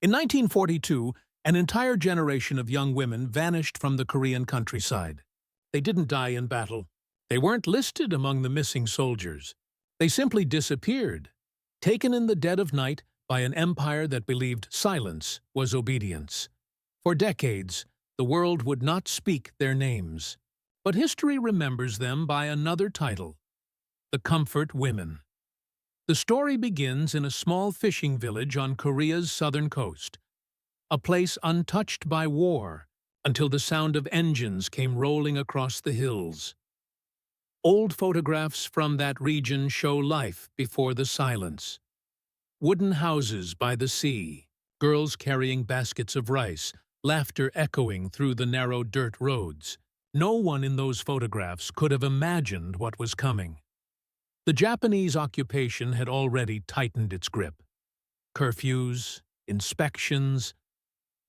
In 1942, an entire generation of young women vanished from the Korean countryside. They didn't die in battle. They weren't listed among the missing soldiers. They simply disappeared, taken in the dead of night by an empire that believed silence was obedience. For decades, the world would not speak their names. But history remembers them by another title: the Comfort Women. The story begins in a small fishing village on Korea's southern coast, a place untouched by war until the sound of engines came rolling across the hills. Old photographs from that region show life before the silence. Wooden houses by the sea, girls carrying baskets of rice, laughter echoing through the narrow dirt roads. No one in those photographs could have imagined what was coming. The Japanese occupation had already tightened its grip. Curfews, inspections,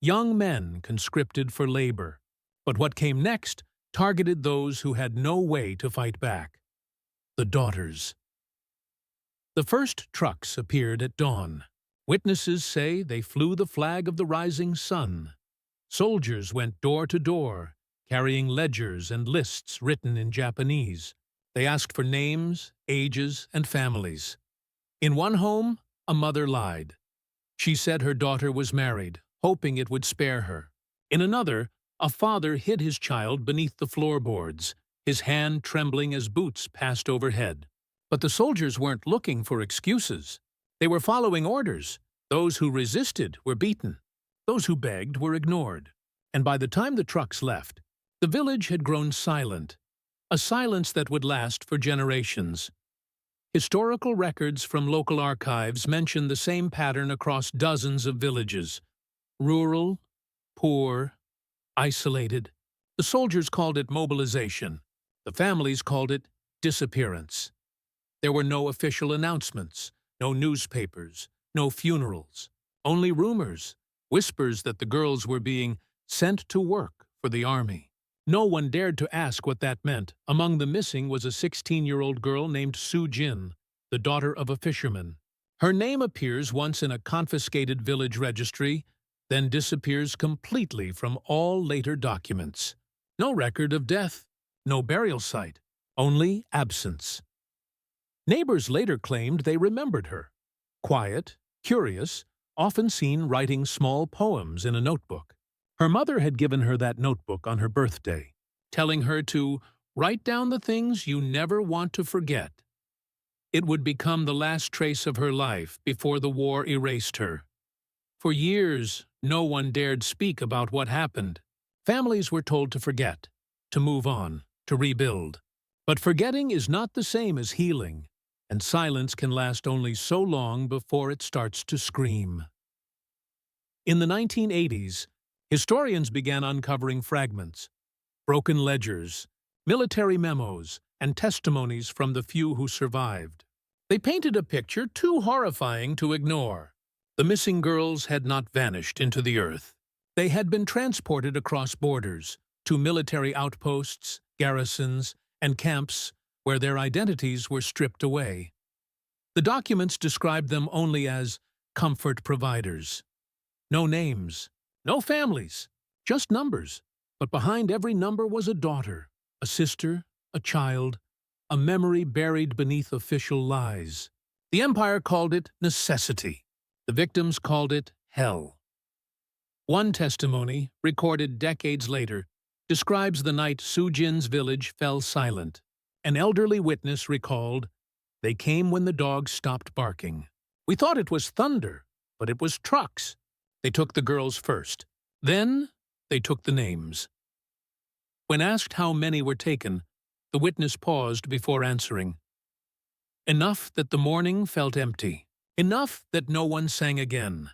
young men conscripted for labor. But what came next targeted those who had no way to fight back: the daughters. The first trucks appeared at dawn. Witnesses say they flew the flag of the rising sun. Soldiers went door to door, carrying ledgers and lists written in Japanese. They asked for names, ages, and families. In one home, a mother lied. She said her daughter was married, hoping it would spare her. In another, a father hid his child beneath the floorboards, his hand trembling as boots passed overhead. But the soldiers weren't looking for excuses. They were following orders. Those who resisted were beaten. Those who begged were ignored. And by the time the trucks left, the village had grown silent, a silence that would last for generations. Historical records from local archives mention the same pattern across dozens of villages: rural, poor, isolated. The soldiers called it mobilization. The families called it disappearance. There were no official announcements, no newspapers, no funerals, only rumors, whispers that the girls were being sent to work for the army. No one dared to ask what that meant. Among the missing was a 16-year-old girl named Soo Jin, the daughter of a fisherman. Her name appears once in a confiscated village registry, then disappears completely from all later documents. No record of death, no burial site, only absence. Neighbors later claimed they remembered her. Quiet, curious, often seen writing small poems in a notebook. Her mother had given her that notebook on her birthday, telling her to write down the things you never want to forget. It would become the last trace of her life before the war erased her. For years, no one dared speak about what happened. Families were told to forget, to move on, to rebuild. But forgetting is not the same as healing, and silence can last only so long before it starts to scream. In the 1980s, historians began uncovering fragments, broken ledgers, military memos, and testimonies from the few who survived. They painted a picture too horrifying to ignore. The missing girls had not vanished into the earth. They had been transported across borders to military outposts, garrisons, and camps where their identities were stripped away. The documents described them only as comfort providers. No names, no families, just numbers. But behind every number was a daughter, a sister, a child, a memory buried beneath official lies. The empire called it necessity. The victims called it hell. One testimony, recorded decades later, describes the night Soo Jin's village fell silent. An elderly witness recalled, "They came when the dogs stopped barking. We thought it was thunder, but it was trucks. They took the girls first. Then they took the names." When asked how many were taken, the witness paused before answering. Enough that the morning felt empty. Enough that no one sang again.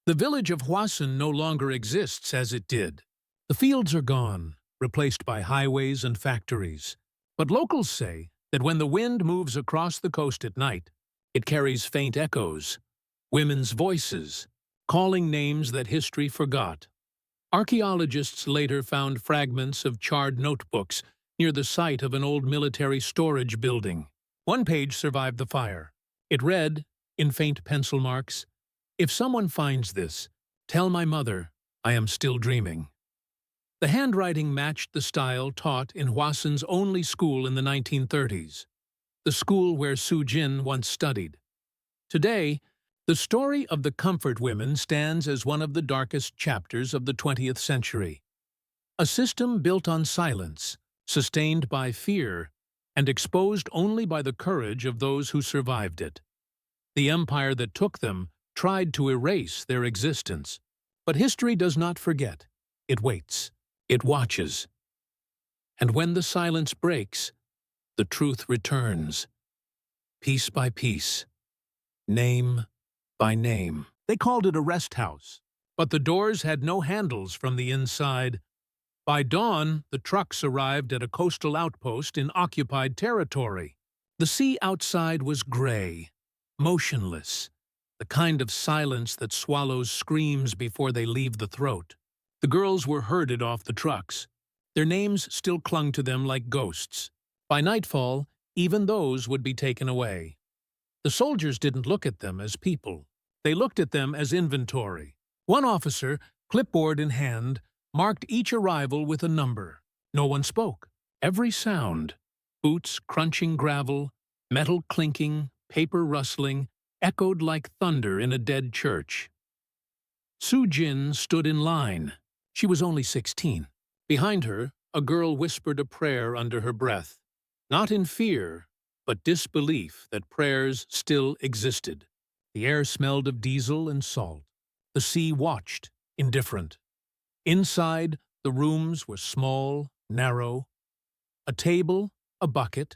The village of Hwasun no longer exists as it did. The fields are gone, replaced by highways and factories. But locals say that when the wind moves across the coast at night, it carries faint echoes, women's voices, calling names that history forgot. Archaeologists later found fragments of charred notebooks near the site of an old military storage building. One page survived the fire. It read, in faint pencil marks, "If someone finds this, Tell my mother I am still dreaming. The handwriting matched the style taught in Hwasun's only school in the 1930s, the school where Su Jin once studied. Today, the story of the comfort women stands as one of the darkest chapters of the 20th century. A system built on silence, sustained by fear, and exposed only by the courage of those who survived it. The empire that took them tried to erase their existence. But history does not forget. It waits. It watches. And when the silence breaks, the truth returns. Piece by piece. Name by name. They called it a rest house, but the doors had no handles from the inside. By dawn, the trucks arrived at a coastal outpost in occupied territory. The sea outside was gray, motionless, the kind of silence that swallows screams before they leave the throat. The girls were herded off the trucks. Their names still clung to them like ghosts. By nightfall, even those would be taken away. The soldiers didn't look at them as people. They looked at them as inventory. One officer, clipboard in hand, marked each arrival with a number. No one spoke. Every sound, boots crunching gravel, metal clinking, paper rustling, echoed like thunder in a dead church. Su Jin stood in line. She was only 16. Behind her, a girl whispered a prayer under her breath, not in fear, but disbelief that prayers still existed. The air smelled of diesel and salt. The sea watched, indifferent. Inside, the rooms were small, narrow. A table, a bucket,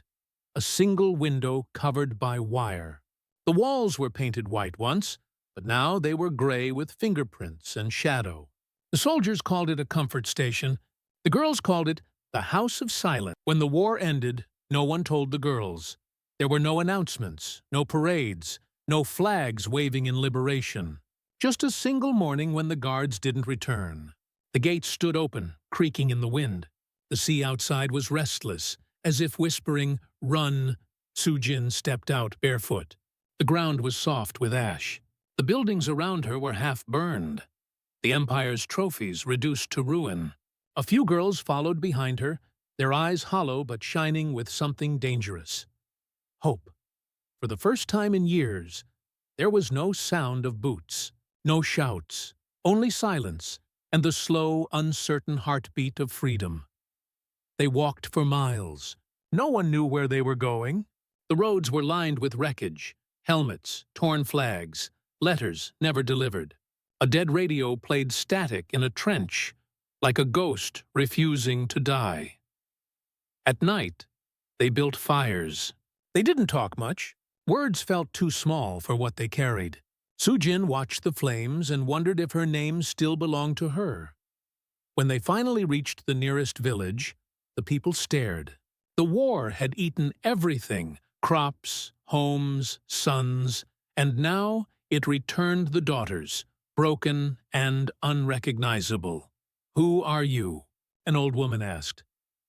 a single window covered by wire. The walls were painted white once, but now they were gray with fingerprints and shadow. The soldiers called it a comfort station. The girls called it the House of Silence. When the war ended, no one told the girls. There were no announcements, no parades, no flags waving in liberation. Just a single morning when the guards didn't return. The gates stood open, creaking in the wind. The sea outside was restless, as if whispering, "Run." Su Jin stepped out barefoot. The ground was soft with ash. The buildings around her were half burned. The empire's trophies reduced to ruin. A few girls followed behind her, their eyes hollow but shining with something dangerous. Hope. For the first time in years, there was no sound of boots, no shouts, only silence and the slow, uncertain heartbeat of freedom. They walked for miles. No one knew where they were going. The roads were lined with wreckage, helmets, torn flags, letters never delivered. A dead radio played static in a trench, like a ghost refusing to die. At night, they built fires. They didn't talk much. Words felt too small for what they carried. Su Jin watched the flames and wondered if her name still belonged to her. When they finally reached the nearest village, the people stared. The war had eaten everything, crops, homes, sons, and now it returned the daughters, broken and unrecognizable. "Who are you?" an old woman asked.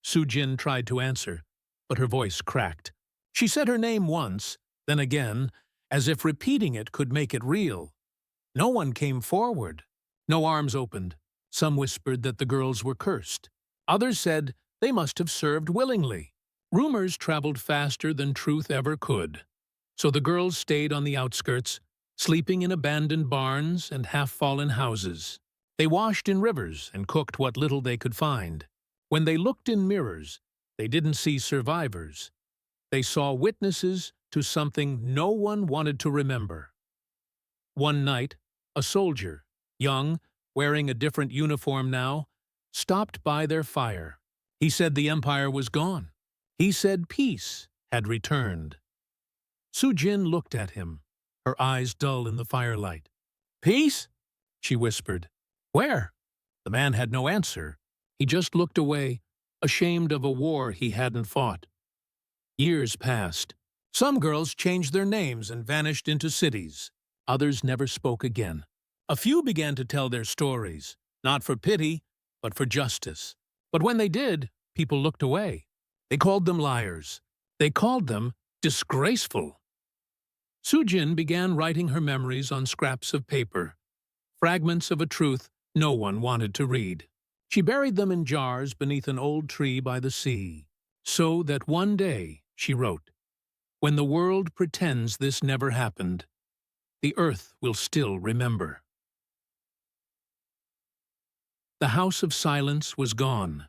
Su Jin tried to answer, but her voice cracked. She said her name once, then again, as if repeating it could make it real. No one came forward. No arms opened. Some whispered that the girls were cursed. Others said they must have served willingly. Rumors traveled faster than truth ever could. So the girls stayed on the outskirts, sleeping in abandoned barns and half-fallen houses. They washed in rivers and cooked what little they could find. When they looked in mirrors, they didn't see survivors. They saw witnesses to something no one wanted to remember. One night, a soldier, young, wearing a different uniform now, stopped by their fire. He said the empire was gone. He said peace had returned. Su Jin looked at him, her eyes dull in the firelight. "Peace?" she whispered. "Where?" The man had no answer. He just looked away, ashamed of a war he hadn't fought. Years passed. Some girls changed their names and vanished into cities. Others never spoke again. A few began to tell their stories, not for pity, but for justice. But when they did, people looked away. They called them liars. They called them disgraceful. Su Jin began writing her memories on scraps of paper. fragments of a truth no one wanted to read. She buried them in jars beneath an old tree by the sea, so that one day, she wrote, when the world pretends this never happened, the earth will still remember. The House of Silence was gone,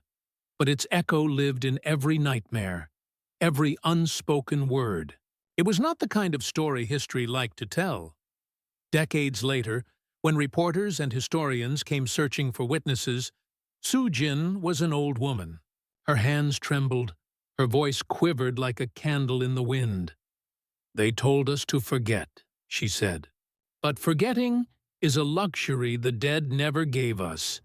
but its echo lived in every nightmare, every unspoken word. It was not the kind of story history liked to tell. Decades later, when reporters and historians came searching for witnesses, Su Jin was an old woman. Her hands trembled, her voice quivered like a candle in the wind. "They told us to forget," she said. "But forgetting is a luxury the dead never gave us."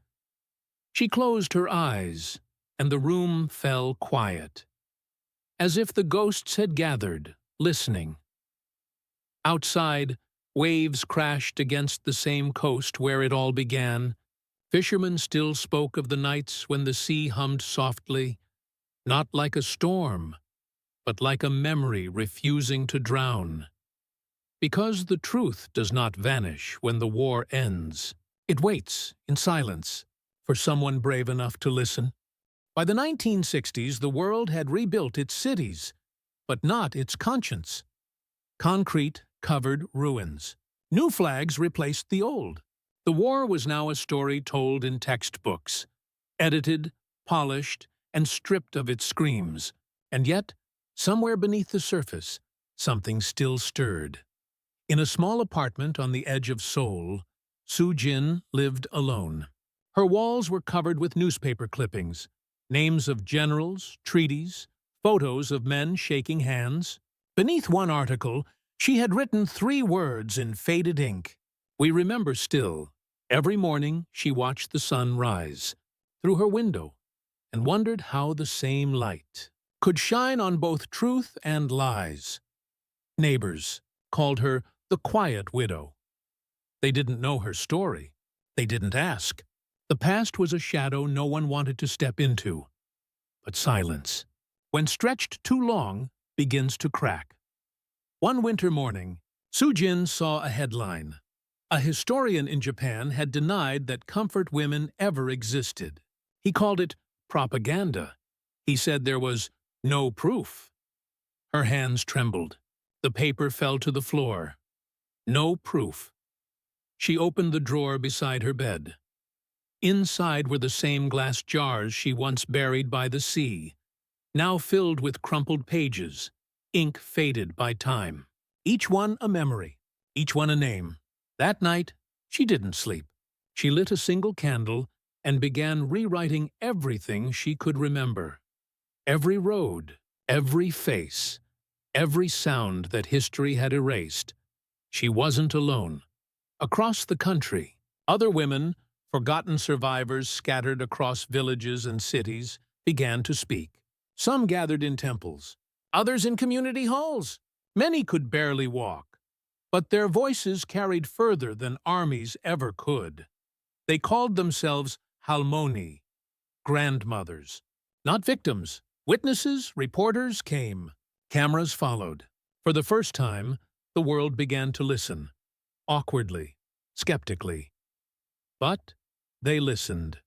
She closed her eyes, and the room fell quiet, as if the ghosts had gathered, listening. Outside, waves crashed against the same coast where it all began. Fishermen still spoke of the nights when the sea hummed softly, not like a storm, but like a memory refusing to drown. Because the truth does not vanish when the war ends. It waits, in silence, for someone brave enough to listen. By the 1960s, the world had rebuilt its cities, but not its conscience. Concrete covered ruins. New flags replaced the old. The war was now a story told in textbooks, edited, polished, and stripped of its screams. And yet, somewhere beneath the surface, something still stirred. In a small apartment on the edge of Seoul, Su Jin lived alone. Her walls were covered with newspaper clippings, names of generals, treaties, photos of men shaking hands. Beneath one article, she had written 3 words in faded ink. "We remember still." Every morning she watched the sun rise through her window and wondered how the same light could shine on both truth and lies. Neighbors called her the quiet widow. They didn't know her story. They didn't ask. The past was a shadow no one wanted to step into. But silence, when stretched too long, begins to crack. One winter morning, Su Jin saw a headline. A historian in Japan had denied that comfort women ever existed. He called it propaganda. He said there was no proof. Her hands trembled. The paper fell to the floor. No proof. She opened the drawer beside her bed. Inside were the same glass jars she once buried by the sea, now filled with crumpled pages, ink faded by time. Each one a memory, each one a name. That night, she didn't sleep. She lit a single candle and began rewriting everything she could remember. Every road, every face, every sound that history had erased. She wasn't alone. Across the country, other women, forgotten survivors scattered across villages and cities, began to speak. Some gathered in temples, others in community halls. Many could barely walk, but their voices carried further than armies ever could. They called themselves halmoni, grandmothers. Not victims. Witnesses, reporters came. Cameras followed. For the first time, the world began to listen. Awkwardly, skeptically. But they listened.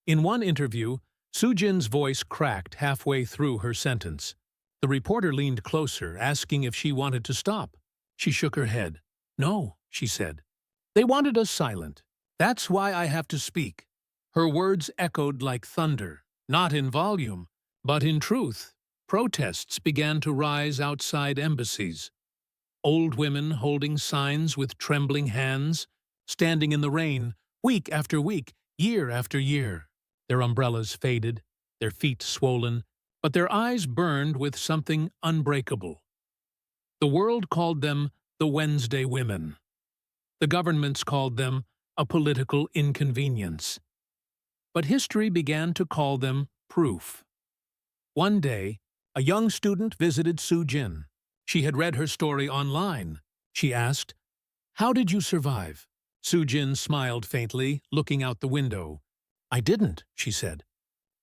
In one interview, Su Jin's voice cracked halfway through her sentence. The reporter leaned closer, asking if she wanted to stop. She shook her head. "No," she said. "They wanted us silent. That's why I have to speak." Her words echoed like thunder, not in volume, but in truth. Protests began to rise outside embassies. Old women holding signs with trembling hands, standing in the rain, week after week, year after year. Their umbrellas faded, their feet swollen, but their eyes burned with something unbreakable. The world called them the Wednesday Women. The governments called them a political inconvenience. But history began to call them proof. One day, a young student visited Su Jin. She had read her story online. She asked, "How did you survive?" Su Jin smiled faintly, looking out the window. "I didn't," she said.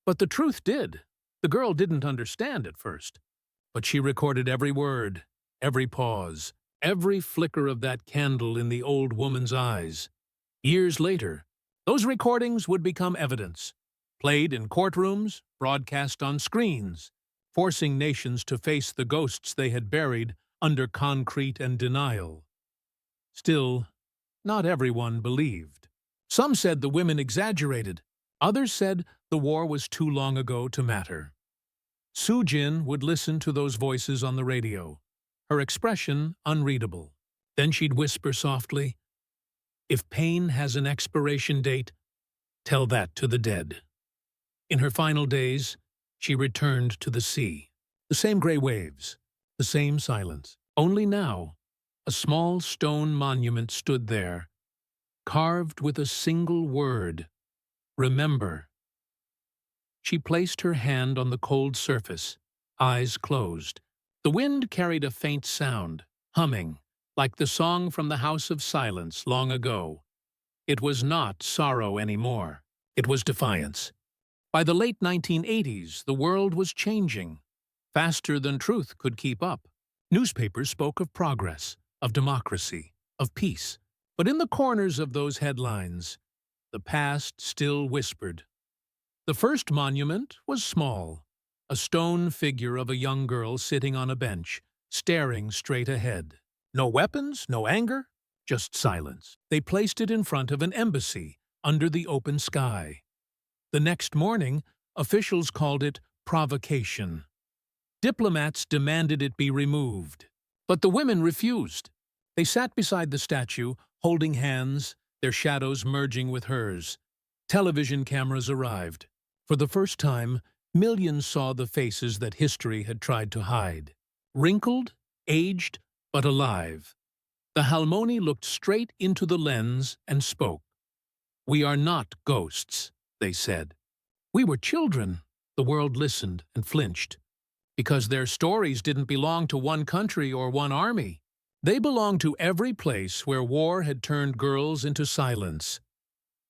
But the truth did. The girl didn't understand at first. But she recorded every word, every pause, every flicker of that candle in the old woman's eyes. Years later, those recordings would become evidence, played in courtrooms, broadcast on screens, forcing nations to face the ghosts they had buried under concrete and denial. Still, not everyone believed. Some said the women exaggerated. Others said the war was too long ago to matter. Soo Jin would listen to those voices on the radio, her expression unreadable. Then she'd whisper softly, "If pain has an expiration date, tell that to the dead." In her final days, she returned to the sea. The same gray waves, the same silence. Only now, a small stone monument stood there, carved with a single word, "Remember." She placed her hand on the cold surface, eyes closed. The wind carried a faint sound, humming, like the song from the House of Silence long ago. It was not sorrow anymore. It was defiance. By the late 1980s, the world was changing, faster than truth could keep up. Newspapers spoke of progress, of democracy, of peace. But in the corners of those headlines, the past still whispered. The first monument was small, a stone figure of a young girl sitting on a bench, staring straight ahead. No weapons, no anger, just silence. They placed it in front of an embassy, under the open sky. The next morning, officials called it provocation. Diplomats demanded it be removed. But the women refused. They sat beside the statue, holding hands, their shadows merging with hers. Television cameras arrived. For the first time, millions saw the faces that history had tried to hide. Wrinkled, aged, but alive. The Halmoni looked straight into the lens and spoke. "We are not ghosts," they said. "We were children." The world listened and flinched. Because their stories didn't belong to one country or one army. They belonged to every place where war had turned girls into silence.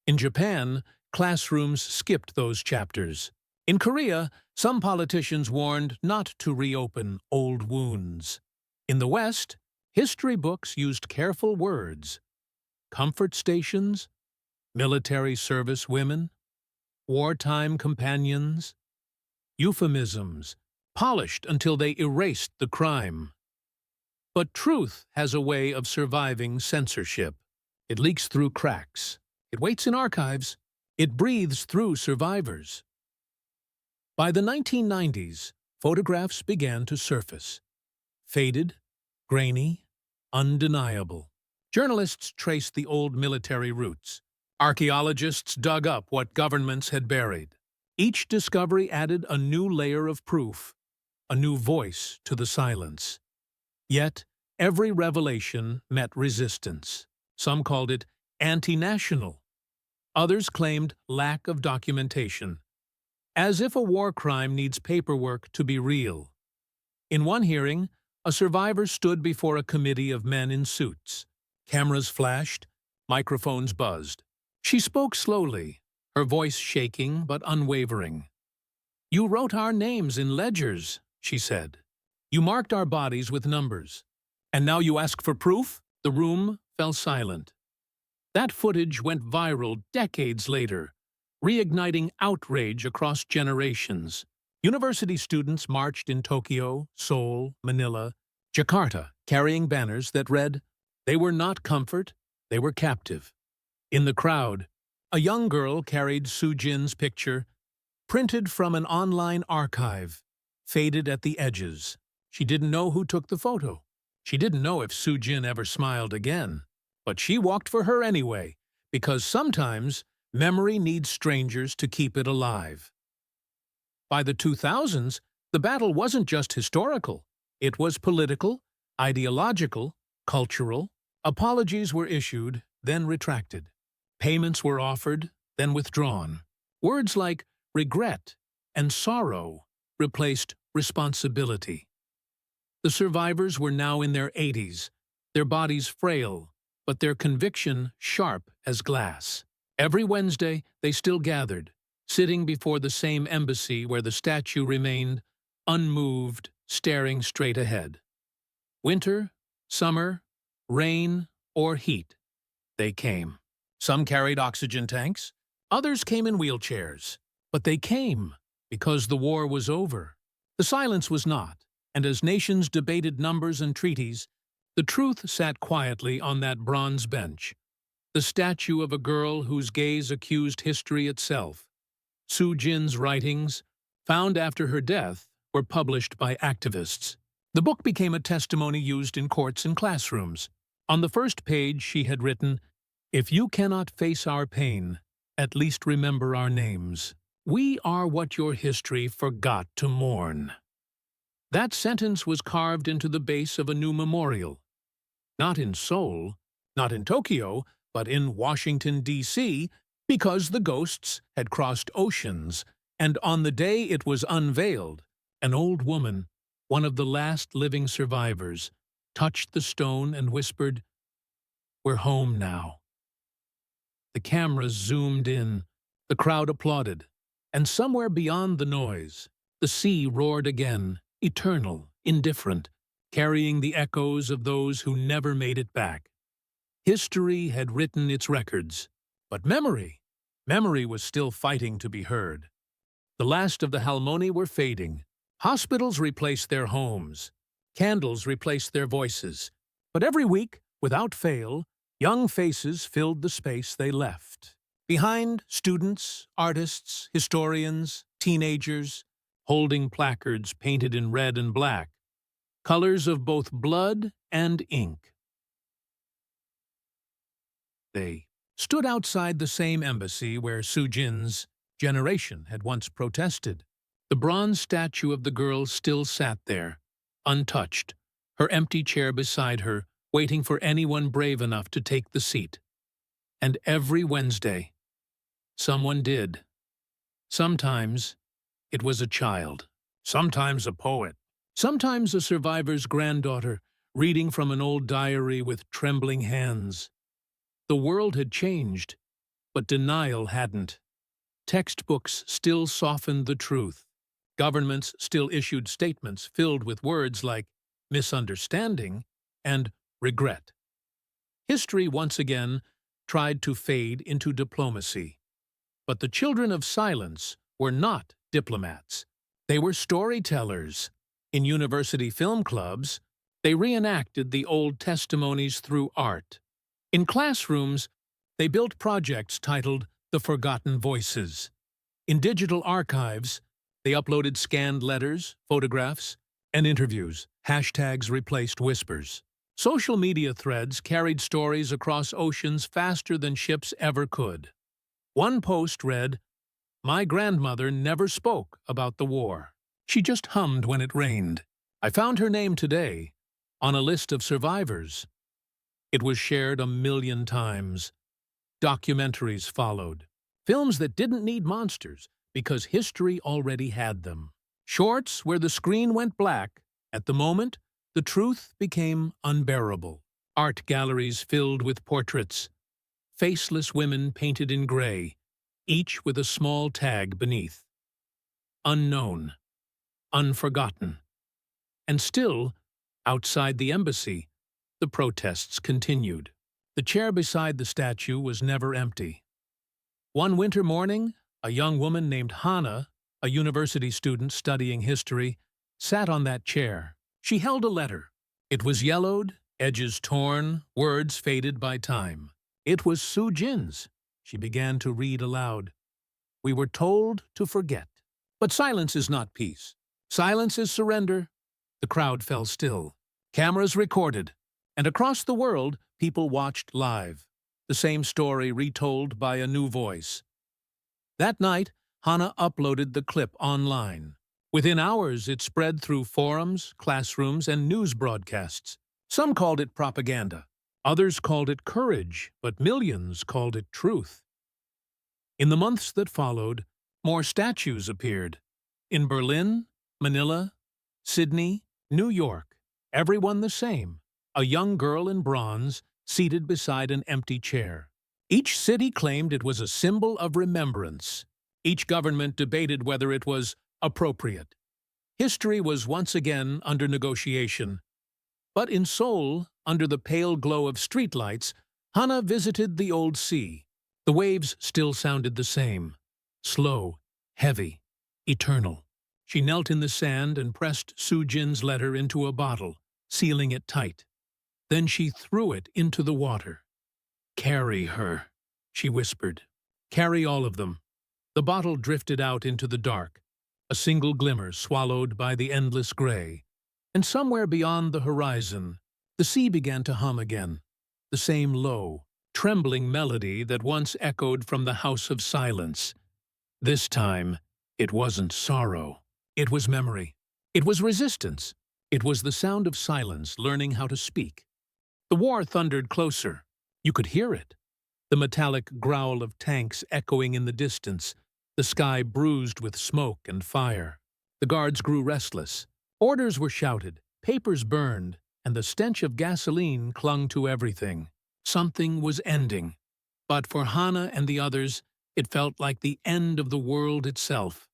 In Japan, classrooms skipped those chapters. In Korea, some politicians warned not to reopen old wounds. In the West, history books used careful words. Comfort stations, military service women, wartime companions, euphemisms, polished until they erased the crime. But truth has a way of surviving censorship. It leaks through cracks. It waits in archives. It breathes through survivors. By the 1990s, photographs began to surface. Faded, grainy, undeniable. Journalists traced the old military routes. Archaeologists dug up what governments had buried. Each discovery added a new layer of proof, a new voice to the silence. Yet, every revelation met resistance. Some called it anti-national. Others claimed lack of documentation, as if a war crime needs paperwork to be real. In one hearing, a survivor stood before a committee of men in suits. Cameras flashed, microphones buzzed. She spoke slowly, her voice shaking but unwavering. "You wrote our names in ledgers," she said. "You marked our bodies with numbers. And now you ask for proof?" The room fell silent. That footage went viral decades later, reigniting outrage across generations. University students marched in Tokyo, Seoul, Manila, Jakarta, carrying banners that read, "They were not comfort, they were captive." In the crowd, a young girl carried Soo Jin's picture, printed from an online archive, faded at the edges. She didn't know who took the photo. She didn't know if Soo Jin ever smiled again. But she walked for her anyway, because sometimes memory needs strangers to keep it alive. By the 2000s, the battle wasn't just historical. It was political, ideological, cultural. Apologies were issued, then retracted. Payments were offered, then withdrawn. Words like regret and sorrow replaced responsibility. The survivors were now in their 80s, their bodies frail, but their conviction sharp as glass. Every Wednesday, they still gathered, sitting before the same embassy where the statue remained, unmoved, staring straight ahead. Winter, summer, rain, or heat, they came. Some carried oxygen tanks, others came in wheelchairs. But they came because the war was over. The silence was not, and as nations debated numbers and treaties, the truth sat quietly on that bronze bench, the statue of a girl whose gaze accused history itself. Su Jin's writings, found after her death, were published by activists. The book became a testimony used in courts and classrooms. On the first page she had written, "If you cannot face our pain, at least remember our names. We are what your history forgot to mourn." That sentence was carved into the base of a new memorial. Not in Seoul, not in Tokyo, but in Washington, D.C., because the ghosts had crossed oceans, and on the day it was unveiled, an old woman, one of the last living survivors, touched the stone and whispered, "We're home now." The cameras zoomed in, the crowd applauded, and somewhere beyond the noise, the sea roared again, eternal, indifferent, carrying the echoes of those who never made it back. History had written its records, but memory was still fighting to be heard. The last of the Halmoni were fading. Hospitals replaced their homes. Candles replaced their voices. But every week, without fail, young faces filled the space they left. Behind, students, artists, historians, teenagers, holding placards painted in red and black, colors of both blood and ink. They stood outside the same embassy where Su Jin's generation had once protested. The bronze statue of the girl still sat there, untouched, her empty chair beside her, waiting for anyone brave enough to take the seat. And every Wednesday, someone did. Sometimes it was a child, sometimes a poet, sometimes a survivor's granddaughter, reading from an old diary with trembling hands. The world had changed, but denial hadn't. Textbooks still softened the truth. Governments still issued statements filled with words like misunderstanding and regret. History once again tried to fade into diplomacy. But the children of silence were not diplomats. They were storytellers. In university film clubs, they reenacted the old testimonies through art. In classrooms, they built projects titled The Forgotten Voices. In digital archives, they uploaded scanned letters, photographs, and interviews. Hashtags replaced whispers. Social media threads carried stories across oceans faster than ships ever could. One post read, "My grandmother never spoke about the war. She just hummed when it rained. I found her name today on a list of survivors." It was shared 1,000,000 times. Documentaries followed. Films that didn't need monsters because history already had them. Shorts where the screen went black. At the moment, the truth became unbearable. Art galleries filled with portraits. Faceless women painted in gray, each with a small tag beneath. Unknown. Unforgotten. And still, outside the embassy, the protests continued. The chair beside the statue was never empty. One winter morning, a young woman named Hannah, a university student studying history, sat on that chair. She held a letter. It was yellowed, edges torn, words faded by time. It was Su Jin's. She began to read aloud. "We were told to forget. But silence is not peace. Silence is surrender." The crowd fell still. Cameras recorded. And across the world, people watched live, the same story retold by a new voice. That night, Hannah uploaded the clip online. Within hours, it spread through forums, classrooms, and news broadcasts. Some called it propaganda. Others called it courage, but millions called it truth. In the months that followed, more statues appeared. In Berlin, Manila, Sydney, New York, everyone the same. A young girl in bronze, seated beside an empty chair. Each city claimed it was a symbol of remembrance. Each government debated whether it was appropriate. History was once again under negotiation. But in Seoul, under the pale glow of streetlights, Hannah visited the old sea. The waves still sounded the same, slow, heavy, eternal. She knelt in the sand and pressed Sujin's letter into a bottle, sealing it tight. Then she threw it into the water. "Carry her," she whispered. "Carry all of them." The bottle drifted out into the dark, a single glimmer swallowed by the endless gray. And somewhere beyond the horizon, the sea began to hum again, the same low, trembling melody that once echoed from the House of Silence. This time, it wasn't sorrow. It was memory. It was resistance. It was the sound of silence learning how to speak. The war thundered closer. You could hear it. The metallic growl of tanks echoing in the distance, the sky bruised with smoke and fire. The guards grew restless. Orders were shouted, papers burned, and the stench of gasoline clung to everything. Something was ending. But for Hannah and the others, it felt like the end of the world itself.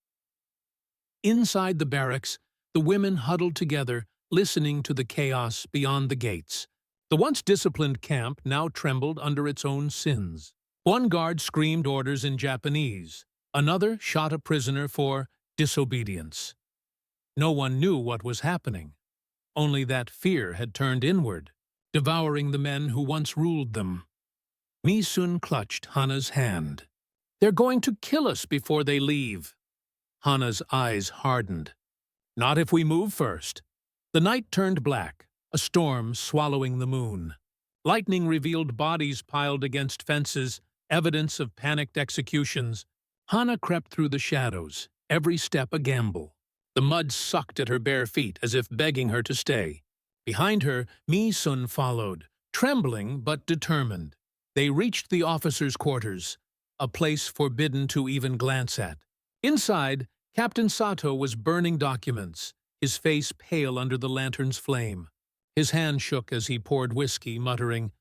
Inside the barracks, the women huddled together, listening to the chaos beyond the gates. The once disciplined camp now trembled under its own sins. One guard screamed orders in Japanese. Another shot a prisoner for disobedience. No one knew what was happening. Only that fear had turned inward, devouring the men who once ruled them. Mi-sun clutched Hannah's hand. "They're going to kill us before they leave." Hannah's eyes hardened. "Not if we move first." The night turned black, a storm swallowing the moon. Lightning revealed bodies piled against fences, evidence of panicked executions. Hannah crept through the shadows, every step a gamble. The mud sucked at her bare feet as if begging her to stay. Behind her, Mi-sun followed, trembling but determined. They reached the officers' quarters, a place forbidden to even glance at. Inside, Captain Sato was burning documents, his face pale under the lantern's flame. His hand shook as he poured whiskey, muttering,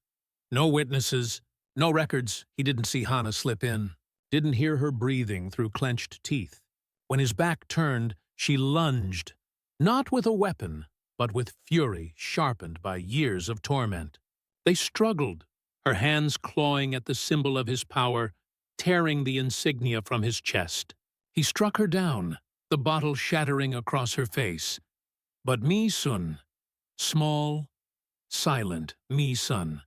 "No witnesses, no records." He didn't see Hannah slip in, didn't hear her breathing through clenched teeth. When his back turned, she lunged, not with a weapon, but with fury sharpened by years of torment. They struggled, her hands clawing at the symbol of his power, tearing the insignia from his chest. He struck her down, the bottle shattering across her face. But Mi-sun, small, silent Mi-sun,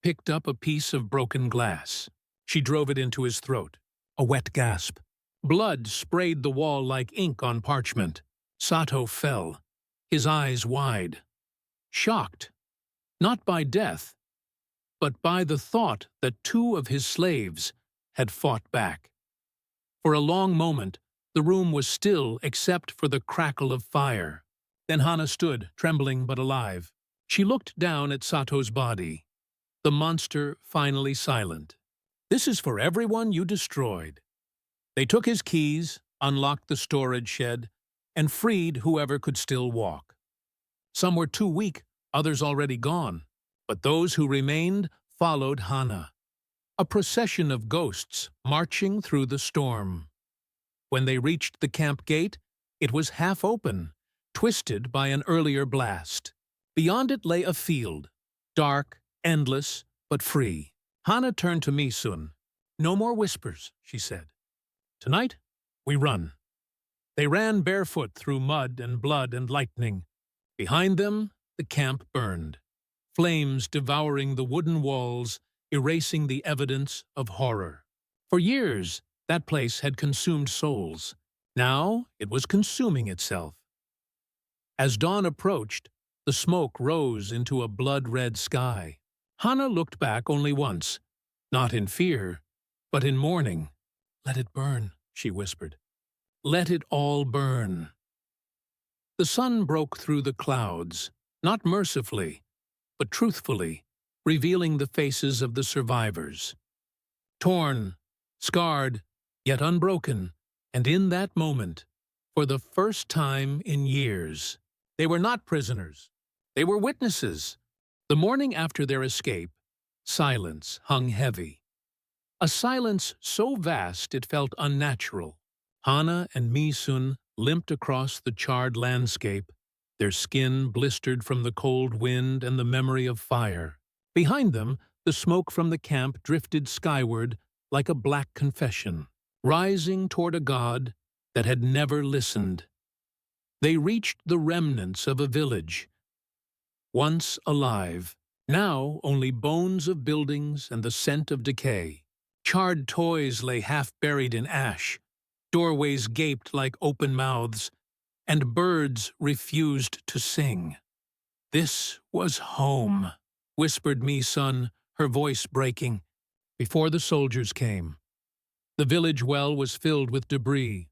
picked up a piece of broken glass. She drove it into his throat. A wet gasp. Blood sprayed the wall like ink on parchment. Sato fell, his eyes wide. Shocked, not by death, but by the thought that two of his slaves had fought back. For a long moment, the room was still except for the crackle of fire. Then Hannah stood, trembling but alive. She looked down at Sato's body, the monster finally silent. "This is for everyone you destroyed." They took his keys, unlocked the storage shed, and freed whoever could still walk. Some were too weak, others already gone, but those who remained followed Hannah, a procession of ghosts marching through the storm. When they reached the camp gate, it was half open, twisted by an earlier blast. Beyond it lay a field, dark, endless, but free. Hannah turned to Mi-sun. "No more whispers," she said. "Tonight, we run." They ran barefoot through mud and blood and lightning. Behind them, the camp burned, flames devouring the wooden walls, erasing the evidence of horror. For years, that place had consumed souls. Now it was consuming itself. As dawn approached, the smoke rose into a blood-red sky. Hannah looked back only once, not in fear, but in mourning. "Let it burn," she whispered. "Let it all burn." The sun broke through the clouds, not mercifully, but truthfully, revealing the faces of the survivors. Torn, scarred, yet unbroken, and in that moment, for the first time in years, they were not prisoners. They were witnesses. The morning after their escape, silence hung heavy. A silence so vast it felt unnatural. Hannah and Mi-sun limped across the charred landscape, their skin blistered from the cold wind and the memory of fire. Behind them, the smoke from the camp drifted skyward like a black confession, rising toward a God that had never listened. They reached the remnants of a village, once alive, now only bones of buildings and the scent of decay. Charred toys lay half-buried in ash, doorways gaped like open mouths, and birds refused to sing. "This was home," whispered Mi-sun, her voice breaking, before the soldiers came. The village well was filled with debris,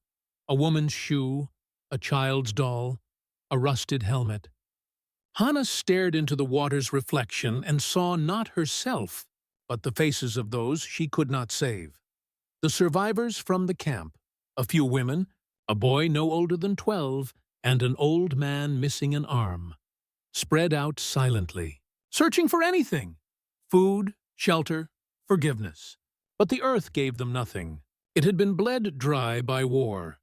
a woman's shoe, a child's doll, a rusted helmet. Hana stared into the water's reflection and saw not herself, but the faces of those she could not save. The survivors from the camp, a few women, a boy no older than 12, and an old man missing an arm, spread out silently, searching for anything: food, shelter, forgiveness. But the earth gave them nothing. It had been bled dry by war.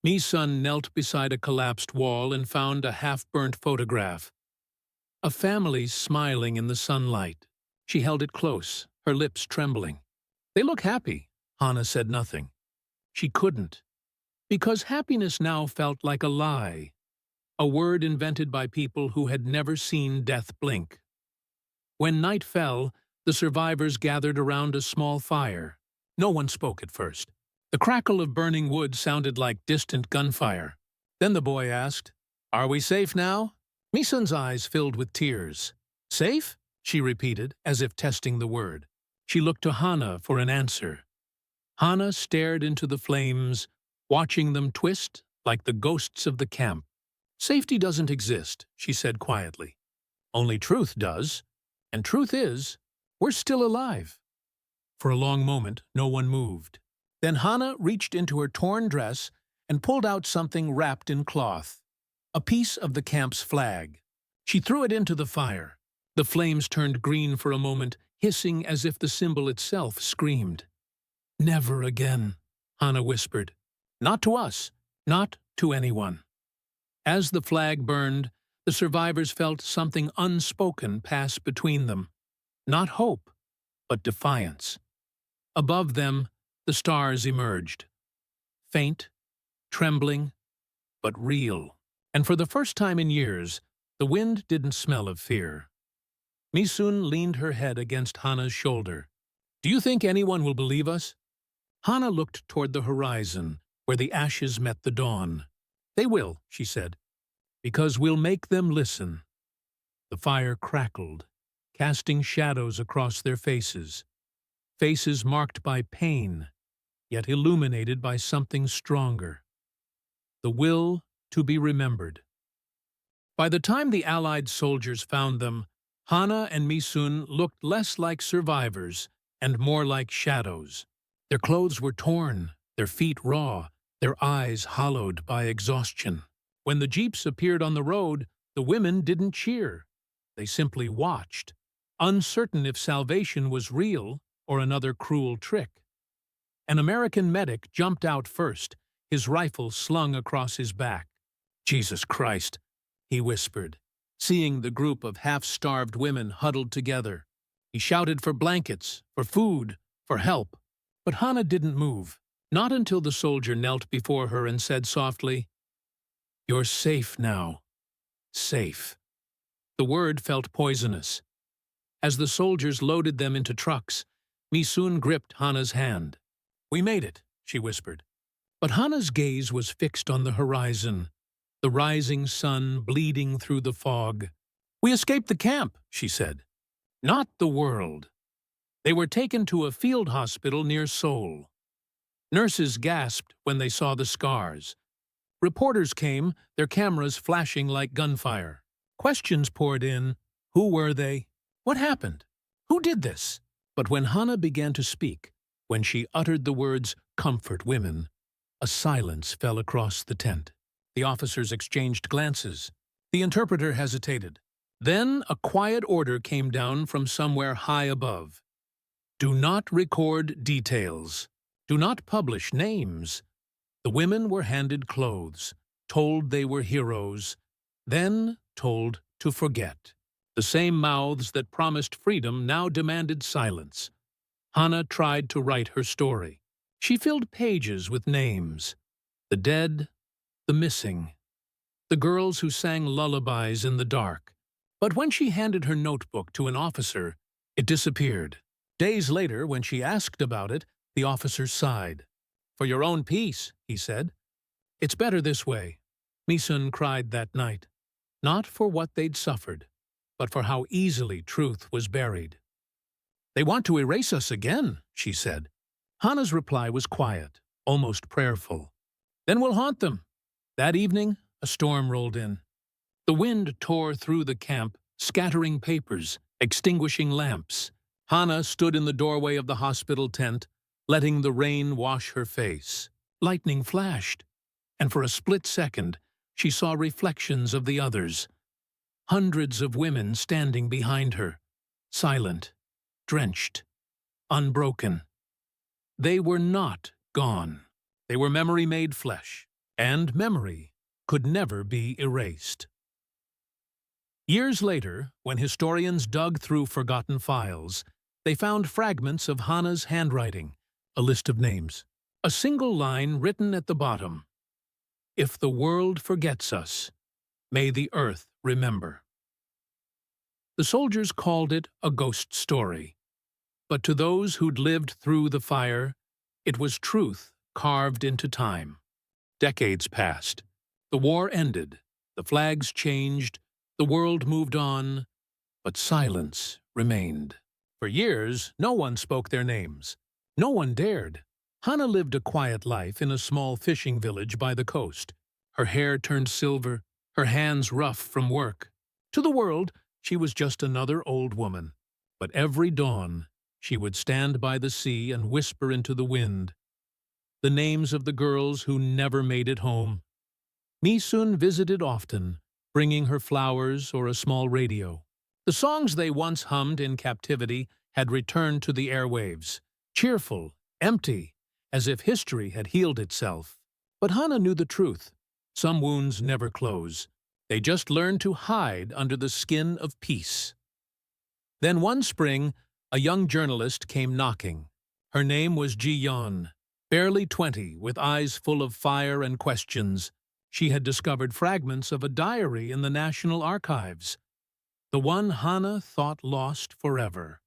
Mi-sun knelt beside a collapsed wall and found a half-burnt photograph. A family smiling in the sunlight. She held it close, her lips trembling. "They look happy." Hana said nothing. She couldn't, because happiness now felt like a lie, a word invented by people who had never seen death blink. When night fell, the survivors gathered around a small fire. No one spoke at first. The crackle of burning wood sounded like distant gunfire. Then the boy asked, "Are we safe now?" Mi-sun's eyes filled with tears. "Safe?" she repeated, as if testing the word. She looked to Hana for an answer. Hana stared into the flames, watching them twist like the ghosts of the camp. "Safety doesn't exist," she said quietly. "Only truth does. And truth is, we're still alive." For a long moment, no one moved. Then Hana reached into her torn dress and pulled out something wrapped in cloth, a piece of the camp's flag. She threw it into the fire. The flames turned green for a moment, hissing as if the symbol itself screamed. "Never again," Hana whispered. "Not to us, not to anyone." As the flag burned, the survivors felt something unspoken pass between them. Not hope, but defiance. Above them, the stars emerged. Faint, trembling, but real. And for the first time in years, the wind didn't smell of fear. Mi-sun leaned her head against Hana's shoulder. "Do you think anyone will believe us?" Hana looked toward the horizon, where the ashes met the dawn. "They will," she said, "because we'll make them listen." The fire crackled, casting shadows across their faces. Faces marked by pain, yet illuminated by something stronger. The will to be remembered. By the time the Allied soldiers found them, Hana and Mi-sun looked less like survivors and more like shadows. Their clothes were torn, their feet raw, their eyes hollowed by exhaustion. When the jeeps appeared on the road, the women didn't cheer. They simply watched, uncertain if salvation was real or another cruel trick. An American medic jumped out first, his rifle slung across his back. "Jesus Christ," he whispered, seeing the group of half-starved women huddled together. He shouted for blankets, for food, for help. But Hana didn't move, not until the soldier knelt before her and said softly, "You're safe now. Safe." The word felt poisonous. As the soldiers loaded them into trucks, Mi-sun gripped Hana's hand. "We made it," she whispered. But Hana's gaze was fixed on the horizon, the rising sun bleeding through the fog. "We escaped the camp," she said. "Not the world." They were taken to a field hospital near Seoul. Nurses gasped when they saw the scars. Reporters came, their cameras flashing like gunfire. Questions poured in. Who were they? What happened? Who did this? But when Hana began to speak, when she uttered the words, "Comfort women," a silence fell across the tent. The officers exchanged glances. The interpreter hesitated. Then a quiet order came down from somewhere high above. "Do not record details. Do not publish names." The women were handed clothes, told they were heroes, then told to forget. The same mouths that promised freedom now demanded silence. Hannah tried to write her story. She filled pages with names: the dead, the missing, the girls who sang lullabies in the dark. But when she handed her notebook to an officer, it disappeared. Days later, when she asked about it, the officer sighed. "For your own peace," he said. "It's better this way." Mi-sun cried that night, not for what they'd suffered, but for how easily truth was buried. "They want to erase us again," she said. Hannah's reply was quiet, almost prayerful. "Then we'll haunt them." That evening, a storm rolled in. The wind tore through the camp, scattering papers, extinguishing lamps. Hannah stood in the doorway of the hospital tent, letting the rain wash her face. Lightning flashed, and for a split second, she saw reflections of the others. Hundreds of women standing behind her, silent, drenched, unbroken. They were not gone. They were memory made flesh, and memory could never be erased. Years later, when historians dug through forgotten files, they found fragments of Hannah's handwriting, a list of names. A single line written at the bottom: "If the world forgets us, may the earth remember." The soldiers called it a ghost story, but to those who'd lived through the fire, it was truth carved into time. Decades passed. The war ended. The flags changed. The world moved on, but silence remained. For years, no one spoke their names. No one dared. Hannah lived a quiet life in a small fishing village by the coast. Her hair turned silver, her hands rough from work. To the world, she was just another old woman. But every dawn, she would stand by the sea and whisper into the wind the names of the girls who never made it home. Mi-sun visited often, bringing her flowers or a small radio. The songs they once hummed in captivity had returned to the airwaves, cheerful, empty, as if history had healed itself. But Hannah knew the truth. Some wounds never close. They just learn to hide under the skin of peace. Then one spring, a young journalist came knocking. Her name was Ji-yeon. Barely 20, with eyes full of fire and questions, she had discovered fragments of a diary in the National Archives. The one Hannah thought lost forever.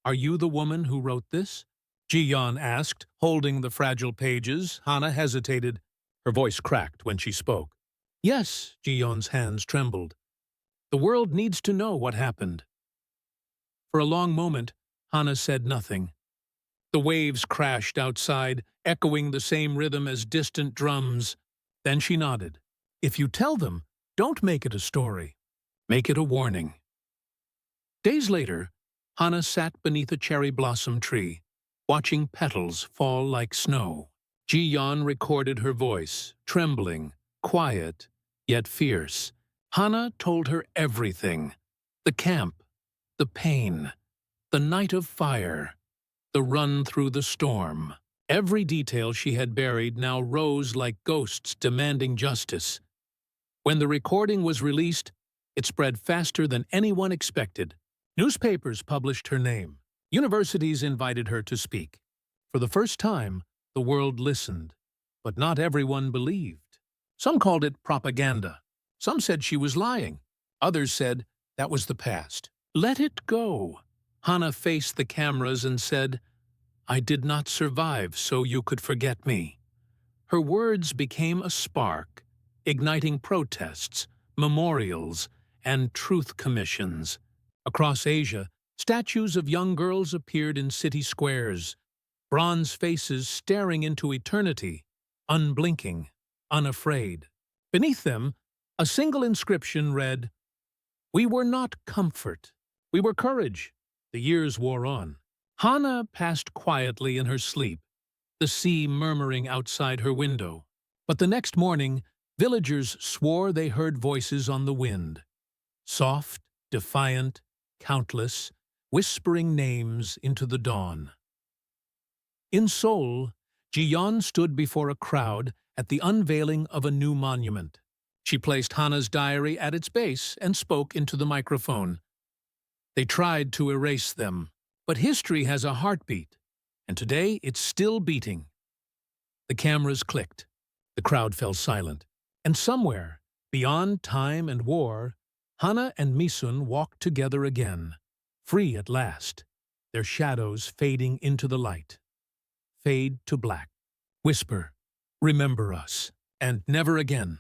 "Are you the woman who wrote this?" Ji-yeon asked, holding the fragile pages. Hannah hesitated. Her voice cracked when she spoke. "Yes," Ji-yeon's hands trembled. "The world needs to know what happened." For a long moment, Hannah said nothing. The waves crashed outside, echoing the same rhythm as distant drums. Then she nodded. "If you tell them, don't make it a story. Make it a warning." Days later, Hannah sat beneath a cherry blossom tree, watching petals fall like snow. Ji-yeon recorded her voice, trembling, quiet, yet fierce. Hannah told her everything: the camp, the pain, the night of fire, the run through the storm. Every detail she had buried now rose like ghosts demanding justice. When the recording was released, it spread faster than anyone expected. Newspapers published her name. Universities invited her to speak. For the first time, the world listened, but not everyone believed. Some called it propaganda. Some said she was lying. Others said that was the past. "Let it go." Hannah faced the cameras and said, "I did not survive so you could forget me." Her words became a spark, igniting protests, memorials, and truth commissions. Across Asia, statues of young girls appeared in city squares, bronze faces staring into eternity, unblinking, unafraid. Beneath them, a single inscription read, "We were not comfort. We were courage." The years wore on. Hannah passed quietly in her sleep, the sea murmuring outside her window. But the next morning, villagers swore they heard voices on the wind. Soft, defiant, countless, whispering names into the dawn. In Seoul, Ji-yeon stood before a crowd at the unveiling of a new monument. She placed Hannah's diary at its base and spoke into the microphone. "They tried to erase them. But history has a heartbeat, and today it's still beating. The cameras clicked, the crowd fell silent, and somewhere, beyond time and war, Hana and Misun walked together again, free at last, their shadows fading into the light. Fade to black. Whisper, remember us, and never again.